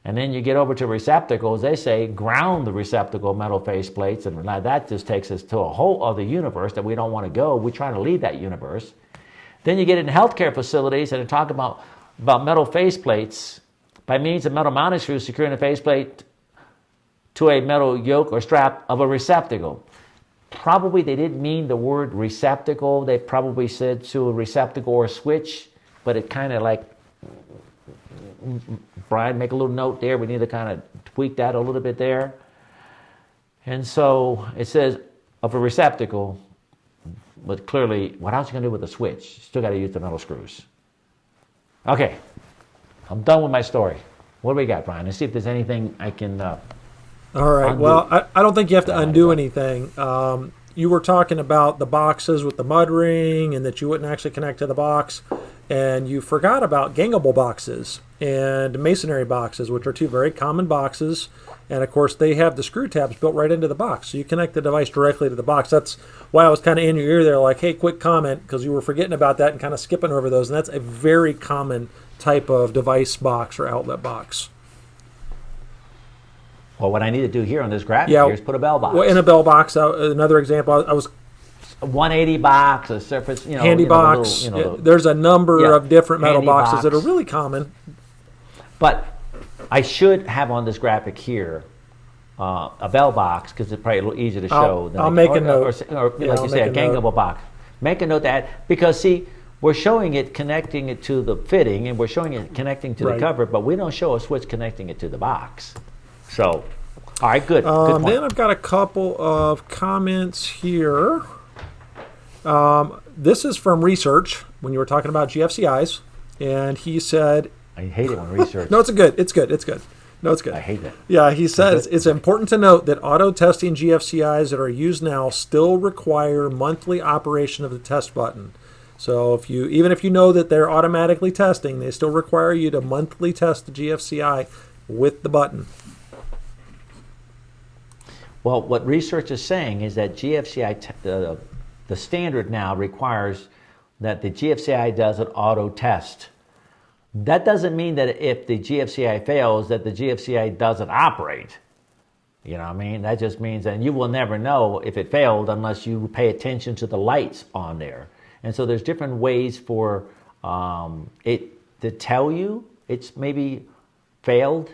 And then you get over to receptacles. They say ground the receptacle metal faceplates, and that just takes us to a whole other universe that we don't want to go. We're trying to leave that universe. Then you get into healthcare facilities and they talk about metal faceplates by means of metal mounting screws securing the faceplate to a metal yoke or strap of a receptacle. Probably they didn't mean the word receptacle. They probably said to a receptacle or switch, but it kind of like, Brian, make a little note there. We need to kind of tweak that a little bit there. And so it says of a receptacle, but clearly, what else are you going to do with a switch? You still got to use the metal screws. Okay, I'm done with my story. What do we got, Brian? Let's see if there's anything I can All right. undo. Well, I don't think you have to undo anything. You were talking about the boxes with the mud ring and that you wouldn't actually connect to the box. And you forgot about gangable boxes and masonry boxes, which are two very common boxes. And of course, they have the screw tabs built right into the box. So you connect the device directly to the box. That's why I was kind of in your ear there, like, hey, quick comment, because you were forgetting about that and kind of skipping over those. And that's a very common type of device box or outlet box. Well, what I need to do here on this graphic here is put a bell box. Well, in a bell box, another example, I was... A 180 box, a surface, handy box. There's a number of different metal boxes that are really common. But I should have on this graphic here a bell box, because it's probably a little easier to show. I'll make a note. Or like you say, a gangable box. Make a note that, because see, we're showing it connecting it to the fitting, and we're showing it connecting to the cover, but we don't show a switch connecting it to the box. So, all right, good. Good point. Then I've got a couple of comments here. This is from research when you were talking about GFCIs, and he said, I hate it when research. No, it's good. No, it's good. I hate it. Yeah, he says it's important to note that auto testing GFCIs that are used now still require monthly operation of the test button. So even if you know that they're automatically testing, they still require you to monthly test the GFCI with the button. Well, what research is saying is that GFCI, the standard now requires that the GFCI does an auto test. That doesn't mean that if the GFCI fails, that the GFCI doesn't operate. You know what I mean? That just means that you will never know if it failed unless you pay attention to the lights on there. And so there's different ways for it to tell you it's maybe failed.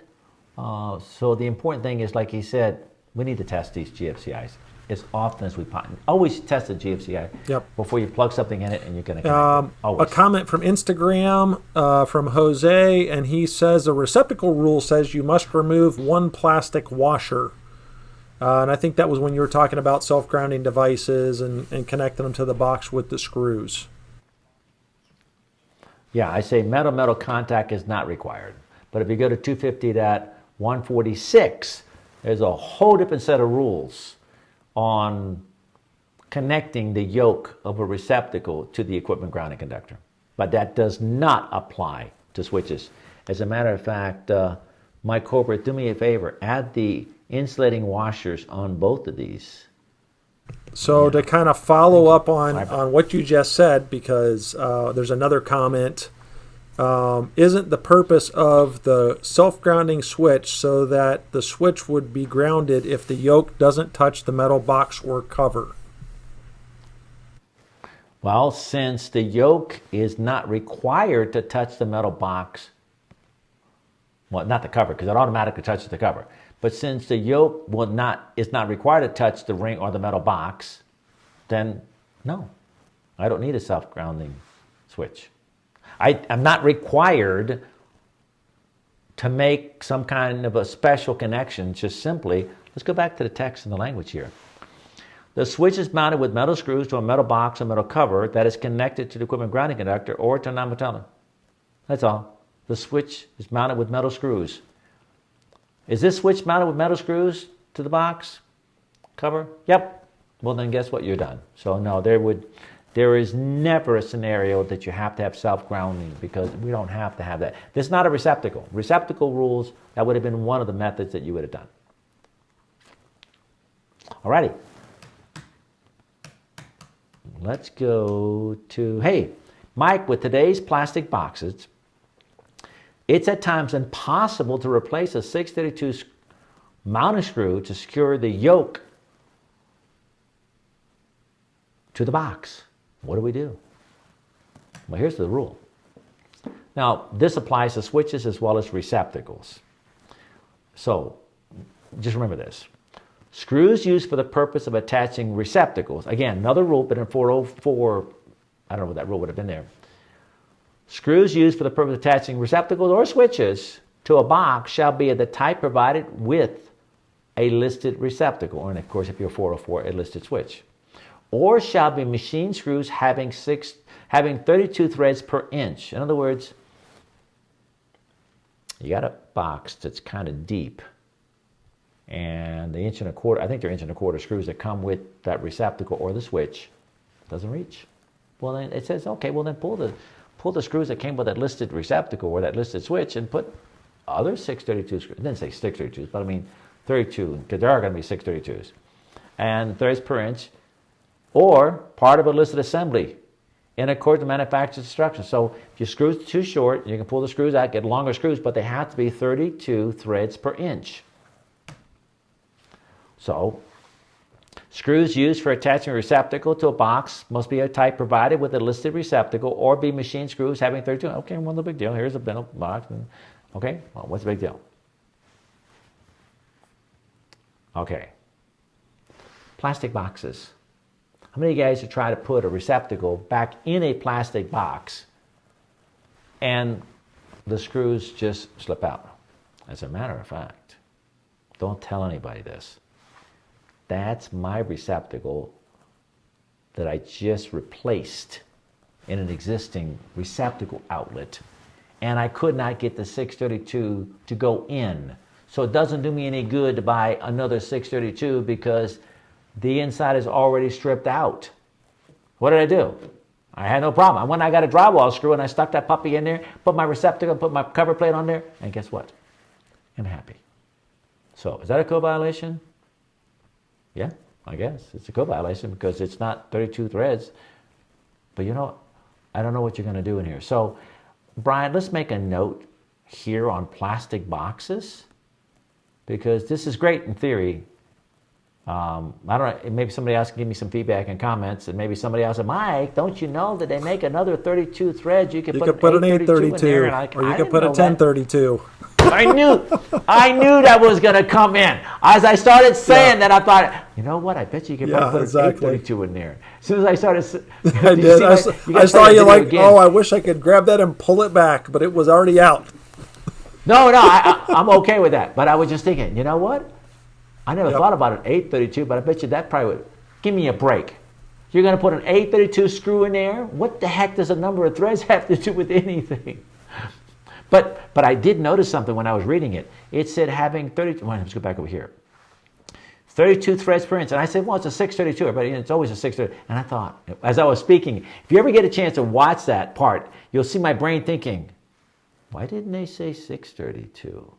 So the important thing is, like he said, we need to test these GFCIs as often as we possibly. Always test the GFCI before you plug something in it and you're going to connect it. A comment from Instagram from Jose, and he says the receptacle rule says you must remove one plastic washer. And I think that was when you were talking about self-grounding devices and connecting them to the box with the screws. Yeah, I say metal-metal contact is not required. But if you go to 250.146, there's a whole different set of rules on connecting the yoke of a receptacle to the equipment grounding conductor. But that does not apply to switches. As a matter of fact, Mike Colbert, do me a favor, add the insulating washers on both of these. So to kind of follow up on what you just said, because there's another comment, isn't the purpose of the self-grounding switch so that the switch would be grounded if the yoke doesn't touch the metal box or cover? Well, since the yoke is not required to touch the metal box, well, not the cover, because it automatically touches the cover. But since the yoke is not required to touch the ring or the metal box, then no, I don't need a self-grounding switch. I'm not required to make some kind of a special connection, just simply, let's go back to the text and the language here. The switch is mounted with metal screws to a metal box or metal cover that is connected to the equipment grounding conductor or to a non-metallic. That's all. The switch is mounted with metal screws. Is this switch mounted with metal screws to the box cover? Yep. Well, then guess what? You're done. So no, there is never a scenario that you have to have self-grounding, because we don't have to have that. This is not a receptacle. Receptacle rules, that would have been one of the methods that you would have done. Alrighty. Let's go to, hey, Mike, with today's plastic boxes, it's at times impossible to replace a 632 mounting screw to secure the yoke to the box. What do we do? Well, here's the rule. Now, this applies to switches as well as receptacles. So, just remember this. Screws used for the purpose of attaching receptacles. Again, another rule, but in 404, I don't know what that rule would have been there. Screws used for the purpose of attaching receptacles or switches to a box shall be of the type provided with a listed receptacle, or, and of course, if you're 404, a listed switch. Or shall be machine screws having 32 threads per inch. In other words, you got a box that's kind of deep, and the 1 1/4, I think they're 1 1/4 screws that come with that receptacle or the switch doesn't reach. Well, then it says, okay, well then pull the screws that came with that listed receptacle or that listed switch and put other 632 screws. It didn't say 632s, but I mean 32, because there are going to be 632s, and threads per inch, or part of a listed assembly in accordance with manufacturer's instructions. So if your screws are too short, you can pull the screws out, get longer screws, but they have to be 32 threads per inch. So, screws used for attaching a receptacle to a box must be a type provided with a listed receptacle or be machine screws having 32. Okay, well, no big deal. Here's a metal box. Okay, well, what's the big deal? Okay. Plastic boxes. How many of you guys have tried to put a receptacle back in a plastic box and the screws just slip out? As a matter of fact, don't tell anybody this. That's my receptacle that I just replaced in an existing receptacle outlet, and I could not get the 632 to go in. So it doesn't do me any good to buy another 632 because the inside is already stripped out. What did I do? I had no problem. I went and I got a drywall screw and I stuck that puppy in there, put my receptacle, put my cover plate on there, and guess what? I'm happy. So is that a code violation? Yeah, I guess it's a code violation because it's not 32 threads. But you know, I don't know what you're going to do in here. So, Brian, let's make a note here on plastic boxes, because this is great in theory. I don't know, maybe somebody else can give me some feedback and comments, and maybe somebody else said, Mike, don't you know that they make another 32 threads? You could put an 832 in there, or you could put a 1032. I knew that was going to come in. As I started saying that, I thought, you know what? I bet you could put an 832 in there. As soon as I started, I did. I saw you like, again. Oh, I wish I could grab that and pull it back, but it was already out. No, I'm okay with that. But I was just thinking, you know what? I never thought about an 832, but I bet you that probably would give me a break. You're going to put an 832 screw in there? What the heck does a number of threads have to do with anything? But I did notice something when I was reading it. It said having 32. Well, let's go back over here. 32 threads per inch. And I said, well, it's a 632, but it's always a 632. And I thought, as I was speaking, if you ever get a chance to watch that part, you'll see my brain thinking, why didn't they say 632?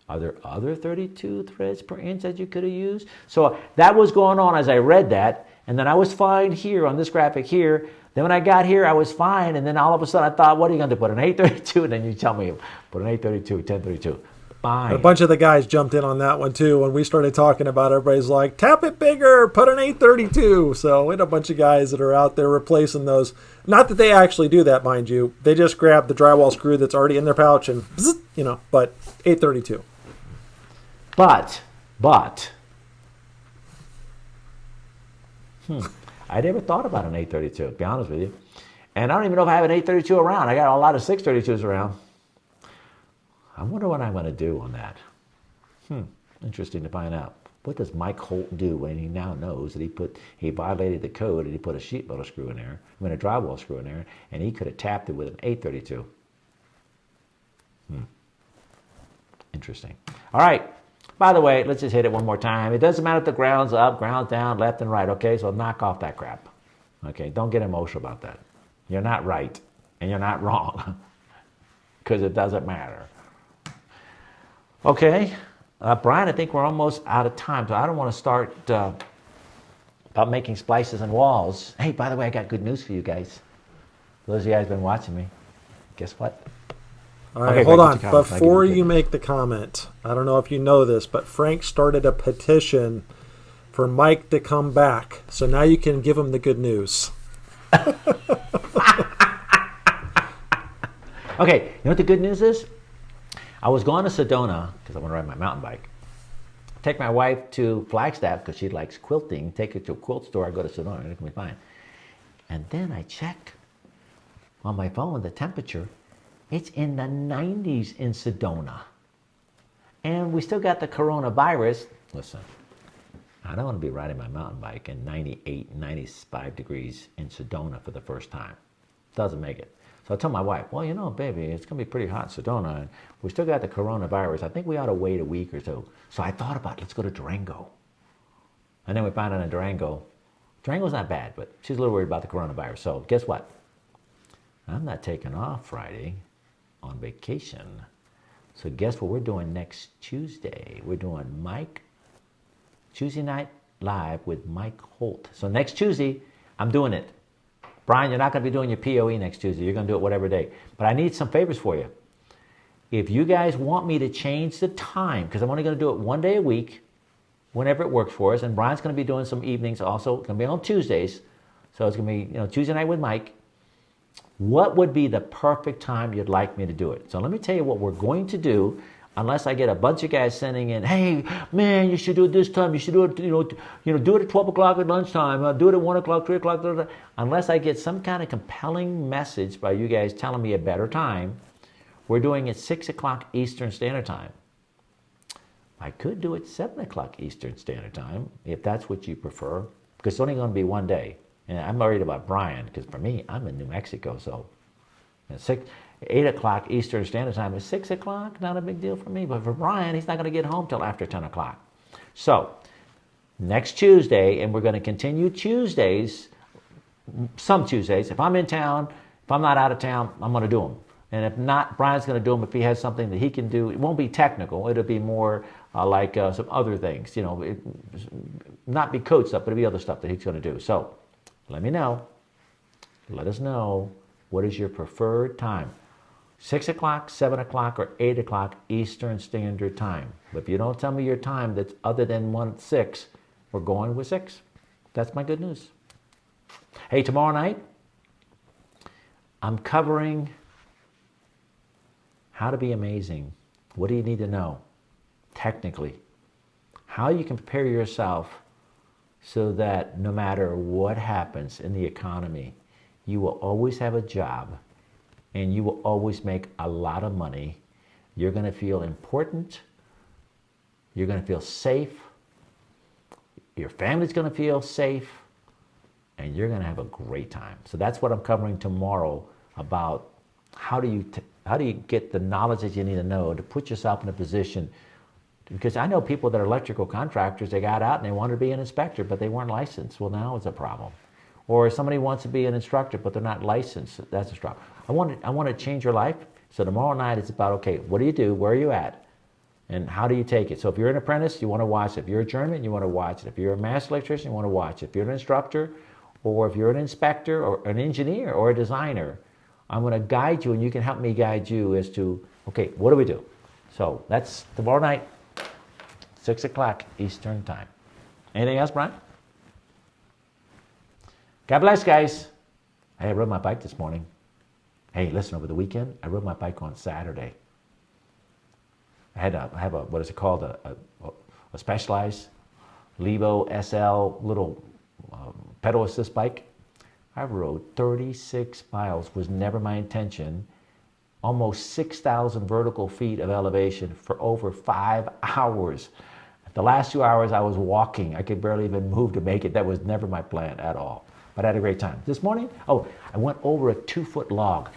Are there other 32 threads per inch that you could have used? So that was going on as I read that. And then I was fine here on this graphic here. Then when I got here, I was fine. And then all of a sudden I thought, what are you going to do? Put an 832? And then you tell me, put an 832, 1032. Fine. A bunch of the guys jumped in on that one too. When we started talking about it, everybody's like, tap it bigger, put an 832. So we had a bunch of guys that are out there replacing those. Not that they actually do that, mind you. They just grab the drywall screw that's already in their pouch and, but 832. But, I never thought about an 832, to be honest with you. And I don't even know if I have an 832 around. I got a lot of 632s around. I wonder what I'm going to do on that. Interesting to find out. What does Mike Holt do when he now knows that he violated the code and he put a sheet metal screw in there, a drywall screw in there, and he could have tapped it with an 832? Interesting. All right. By the way, let's just hit it one more time. It doesn't matter if the ground's up, ground's down, left and right. Okay, so knock off that crap. Okay, don't get emotional about that. You're not right and you're not wrong because it doesn't matter. Okay. Brian, I think we're almost out of time, so I don't want to start about making splices and walls. Hey, by the way, I got good news for you guys. Those of you guys been watching me, guess what? All right, hold on. Before you make the comment, I don't know if you know this, but Frank started a petition for Mike to come back. So now you can give him the good news. Okay, you know what the good news is? I was going to Sedona because I want to ride my mountain bike. Take my wife to Flagstaff because she likes quilting. Take her to a quilt store. I go to Sedona. It can be fine. And then I check on my phone the temperature. It's in the 90s in Sedona. And we still got the coronavirus. Listen, I don't want to be riding my mountain bike in 98, 95 degrees in Sedona for the first time. Doesn't make it. So I told my wife, well, you know, baby, it's going to be pretty hot in Sedona, and we still got the coronavirus. I think we ought to wait a week or so. So I thought about, let's go to Durango. And then we found out in Durango's not bad, but she's a little worried about the coronavirus. So guess what? I'm not taking off Friday on vacation. So guess what we're doing next Tuesday? We're doing Tuesday Night Live with Mike Holt. So next Tuesday, I'm doing it. Brian, you're not going to be doing your POE next Tuesday. You're going to do it whatever day. But I need some favors for you. If you guys want me to change the time, because I'm only going to do it one day a week, whenever it works for us, and Brian's going to be doing some evenings also. It's going to be on Tuesdays. So it's going to be Tuesday night with Mike. What would be the perfect time you'd like me to do it? So let me tell you what we're going to do. Unless I get a bunch of guys sending in, hey, man, you should do it this time. You should do it, do it at 12 o'clock at lunchtime. Do it at 1 o'clock, 3 o'clock. Blah, blah, blah. Unless I get some kind of compelling message by you guys telling me a better time, we're doing it 6 o'clock Eastern Standard Time. I could do it 7 o'clock Eastern Standard Time, if that's what you prefer, because it's only going to be one day. And I'm worried about Brian, because for me, I'm in New Mexico, so 8 o'clock Eastern Standard Time is 6 o'clock. Not a big deal for me. But for Brian, he's not going to get home till after 10 o'clock. So next Tuesday, and we're going to continue Tuesdays, some Tuesdays. If I'm in town, if I'm not out of town, I'm going to do them. And if not, Brian's going to do them if he has something that he can do. It won't be technical. It'll be more like some other things. Not be code stuff, but it'll be other stuff that he's going to do. So let me know. Let us know. What is your preferred time? 6 o'clock, 7 o'clock, or 8 o'clock Eastern Standard Time. But if you don't tell me your time that's other than 6, we're going with 6. That's my good news. Hey, tomorrow night, I'm covering how to be amazing. What do you need to know technically? How you can prepare yourself so that no matter what happens in the economy, you will always have a job and you will always make a lot of money. You're going to feel important. You're going to feel safe. Your family's going to feel safe. And you're going to have a great time. So that's what I'm covering tomorrow about how do you get the knowledge that you need to know to put yourself in a position. Because I know people that are electrical contractors, they got out and they wanted to be an inspector, but they weren't licensed. Well, now it's a problem. Or somebody wants to be an instructor, but they're not licensed. That's a struggle. I want to change your life. So tomorrow night it's about, okay, what do you do? Where are you at? And how do you take it? So if you're an apprentice, you want to watch it. If you're a journeyman, you want to watch it. If you're a master electrician, you want to watch it. If you're an instructor, or if you're an inspector, or an engineer, or a designer, I'm going to guide you, and you can help me guide you as to, okay, what do we do? So that's tomorrow night, 6 o'clock Eastern Time. Anything else, Brian? God bless, guys. Hey, I rode my bike this morning. Hey, listen, over the weekend, I rode my bike on Saturday. I have a what is it called, a Specialized Levo SL little pedal assist bike. I rode 36 miles, was never my intention, almost 6,000 vertical feet of elevation for over 5 hours. The last 2 hours I was walking. I could barely even move to make it. That was never my plan at all. But I had a great time. This morning, I went over a 2-foot log.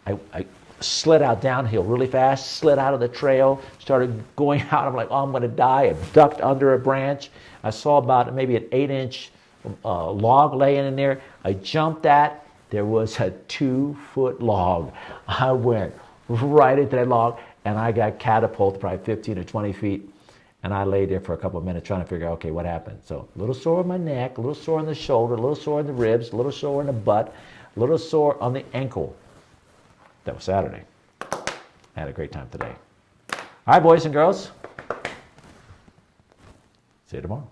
I slid out downhill really fast, slid out of the trail, started going out. I'm like, oh, I'm going to die. I ducked under a branch. I saw about maybe an 8-inch log laying in there. I jumped that. There was a 2-foot log. I went right into that log, and I got catapulted probably 15 or 20 feet. And I lay there for a couple of minutes trying to figure out, okay, what happened? So a little sore on my neck, a little sore on the shoulder, a little sore in the ribs, a little sore in the butt, a little sore on the ankle. That was Saturday. I had a great time today. All right, boys and girls. See you tomorrow.